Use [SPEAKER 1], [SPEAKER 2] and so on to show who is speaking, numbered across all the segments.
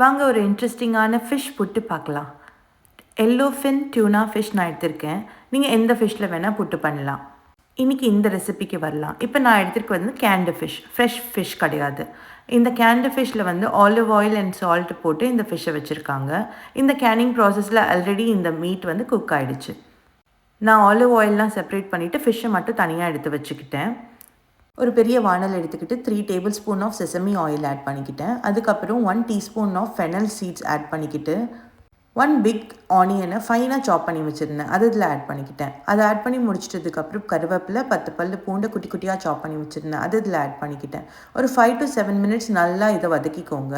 [SPEAKER 1] வாங்க ஒரு இன்ட்ரெஸ்டிங்கான ஃபிஷ் புட்டு பார்க்கலாம். எல்லோ ஃபின் டியூனா ஃபிஷ் நான் எடுத்திருக்கேன். நீங்கள் எந்த ஃபிஷ்ஷில் வேணால் புட்டு பண்ணலாம். இன்றைக்கி இந்த ரெசிபிக்கு வரலாம். இப்போ நான் எடுத்துருக்கு வந்து கேண்டு ஃபிஷ், ஃப்ரெஷ் ஃபிஷ் கிடையாது. இந்த கேண்டு ஃபிஷ்ஷில் வந்து ஆலிவ் ஆயில் அண்ட் சால்ட் போட்டு இந்த ஃபிஷ்ஷை வச்சுருக்காங்க. இந்த கேனிங் ப்ராசஸில் ஆல்ரெடி இந்த மீட் வந்து குக் ஆகிடுச்சு. நான் ஆலிவ் ஆயிலெலாம் செப்பரேட் பண்ணிவிட்டு ஃபிஷ்ஷை மட்டும் தனியாக எடுத்து வச்சுக்கிட்டேன். ஒரு பெரிய வானல் எடுத்துக்கிட்டு 3 table spoon of sesame oil add பண்ணிக்கிட்டேன். அதுக்கப்புறம் 1 teaspoon of fennel seeds add பண்ணிக்கிட்டு 1 பிக் ஆனியனை ஃபைனாக சாப் பண்ணி வச்சுருந்தேன், அது இதில் ஆட் பண்ணிக்கிட்டேன். அதை ஆட் பண்ணி முடிச்சிட்டதுக்கப்புறம் கருவேப்பிலை 10 பல்லு பூண்டை குட்டி குட்டியாக சாப் பண்ணி வச்சுருந்தேன், அது இதில் ஆட் பண்ணிக்கிட்டேன். ஒரு 5 to 7 மினிட்ஸ் நல்லா இதை வதக்கிக்கோங்க.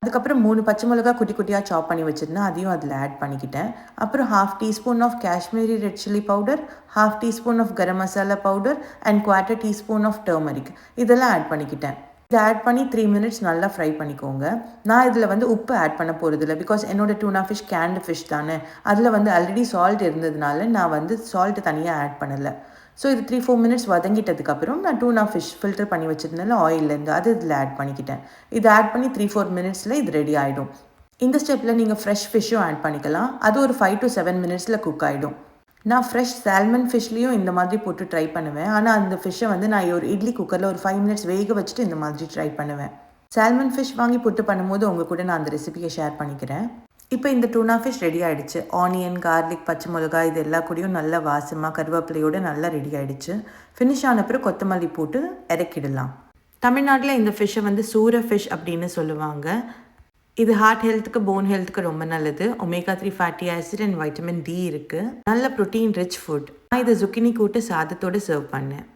[SPEAKER 1] அதுக்கப்புறம் 3 பச்சை மிளகா குட்டி குட்டியாக சாப் பண்ணி வச்சுருந்தேன், அதையும் அதில் ஆட் பண்ணிக்கிட்டேன். அப்புறம் 1/2 teaspoon of Kashmiri red chilli powder, 1/2 teaspoon of garam masala powder and 1/4 teaspoon of turmeric இதெல்லாம் ஆட் பண்ணிக்கிட்டேன். இதை ஆட் பண்ணி 3 மினிட்ஸ் நல்லா ஃப்ரை பண்ணிக்கோங்க. நான் இதில் வந்து உப்பு ஆட் பண்ண போகிறதில்ல, பிகாஸ் என்னோட டூனா ஃபிஷ் கேண்டு ஃபிஷ் தானே, அதில் வந்து ஆல்ரெடி சால்ட் இருந்ததுனால நான் வந்து சால்ட்டு தனியாக ஆட் பண்ணலை. ஸோ இது 3-4 மினிட்ஸ் வதங்கிட்டதுக்கப்புறம் நான் டூனா ஃபிஷ் ஃபில்டர் பண்ணி வச்சுருந்தேன் ஆயிலேருந்து, அது இதில் ஆட் பண்ணிக்கிட்டேன். இது ஆட் பண்ணி 3-4 மினிட்ஸில் இது ரெடி ஆகிடும். இந்த ஸ்டெப்பில் நீங்கள் ஃப்ரெஷ் ஃபிஷ்ஷும் ஆட் பண்ணிக்கலாம். அது ஒரு 5 to 7 மினிட்ஸில் குக் ஆகிடும். நான் ஃப்ரெஷ் சால்மன் ஃபிஷ்லேயும் இந்த மாதிரி போட்டு ட்ரை பண்ணுவேன். ஆனால் அந்த ஃபிஷ்ஷை வந்து நான் ஒரு இட்லி குக்கரில் ஒரு 5 மினிட்ஸ் வேக வச்சுட்டு இந்த மாதிரி ட்ரை பண்ணுவேன். சால்மன் ஃபிஷ் வாங்கி புட்டு பண்ணும்போது உங்கள் கூட நான் அந்த ரெசிபியை ஷேர் பண்ணிக்கிறேன். இப்போ இந்த டூனா ஃபிஷ் ரெடி ஆகிடுச்சு. ஆனியன், கார்லிக், பச்சை மிளகாய் இது எல்லா கூடயும் நல்லா வாசமாக கருவேப்பிலையோடு நல்லா ரெடி ஆகிடுச்சு. ஃபினிஷ் ஆன பிறகு கொத்தமல்லி போட்டு இறக்கிடலாம். தமிழ்நாட்டில் இந்த ஃபிஷ்ஷை வந்து சூர ஃபிஷ் அப்படின்னு சொல்லுவாங்க. இது ஹார்ட் ஹெல்த்துக்கு, போன் ஹெல்த்துக்கு ரொம்ப நல்லது. Omega 3 fatty acid and vitamin D இருக்குது. நல்ல ப்ரோட்டீன் ரிச் ஃபுட். நான் இதை zucchini கூட்டு சாதத்தோடு சர்வ் பண்ணேன்.